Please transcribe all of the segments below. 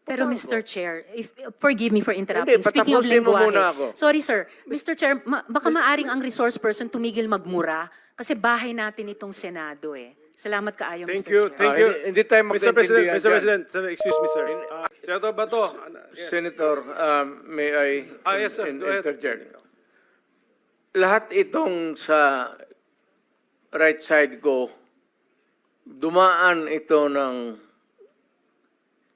Pero Patawag Mr. ko. Chair, forgive me for interrupting. Hindi, Speaking of patapusin mo lengguwahe. muna ako. Sorry sir, Mr. Chair, baka maaring ang resource person tumigil magmura kasi bahay natin itong Senado eh. Salamat kaayo, Thank Mr. you, Chair. thank you. Hindi tayo Mr. President, magkaintindihan Mr. dyan. President, sir, excuse me, sir. Senator Bato. Yes. Senator, may I Yes, sir. Go ahead. interject? Lahat itong sa right side ko, dumaan ito ng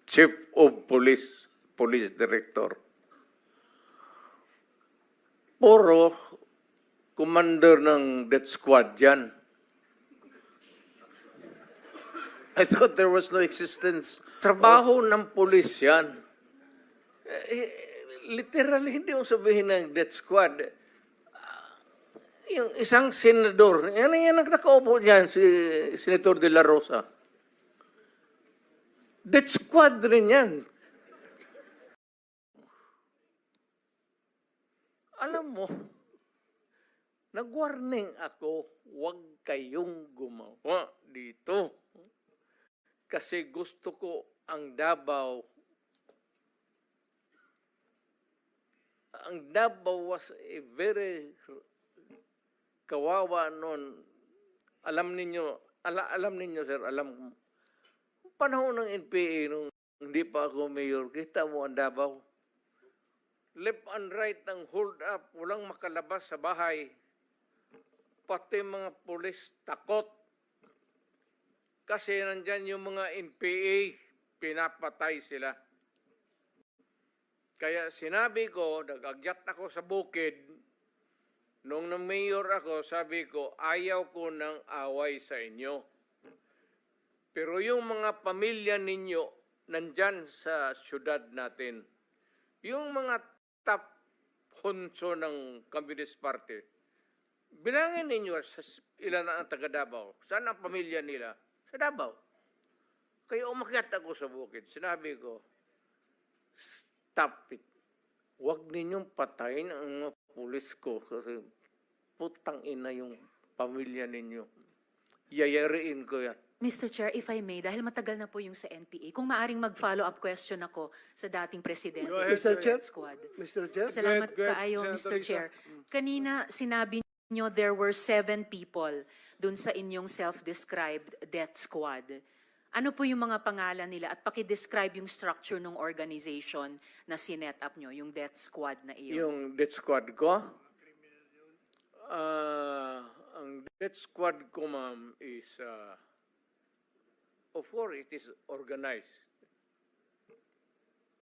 Chief of Police, Police Director. Puro commander ng death squad yan. I thought there was no existence. Trabaho ng pulis yan. Literally, hindi mo sabihin ng death squad. Yung isang senador, yan ang nakaupo dyan, si Senator De La Rosa. Death squad rin yan. Alam mo, nag-warning ako, huwag kayong gumawa dito. Kasi gusto ko ang Davao. Ang Davao was a very kawawa noon. Alam ninyo sir, alam panahon ng NPA nung hindi pa ako mayor, kita mo ang Davao. Left and right ang hold up, walang makalabas sa bahay. Pati mga pulis takot. Kasi nandyan yung mga NPA, pinapatay sila. Kaya sinabi ko, nag-agyat ako sa bukid, nung na-mayor ako, sabi ko, ayaw ko ng away sa inyo. Pero yung mga pamilya ninyo, nandyan sa syudad natin, yung mga top honso ng Communist Party, bilangin ninyo sa ilan ang taga Davao. Saan ang pamilya nila? Sa Davao. Kaya umakyat ako sa bukid. Sinabi ko, stop it. Huwag ninyong patayin ang mga pulis ko kasi putang ina yung pamilya ninyo. Yayariin ko yan. Mr. Chair, if I may, dahil matagal na po yung sa NPA, kung maaring mag-follow-up question ako sa dating presidente Go ahead, ng sir. death squad. Mr. Chair? Salamat Go ahead, kaayo, Senator Mr. Risa. Chair. Kanina sinabi niyo there were 7 people dun sa inyong self-described death squad. Ano po yung mga pangalan nila at paki-describe yung structure ng organization na sinet up nyo, yung death squad na iyon? Yung death squad ko, ang death squad ko, ma'am, is, of course, it is organized.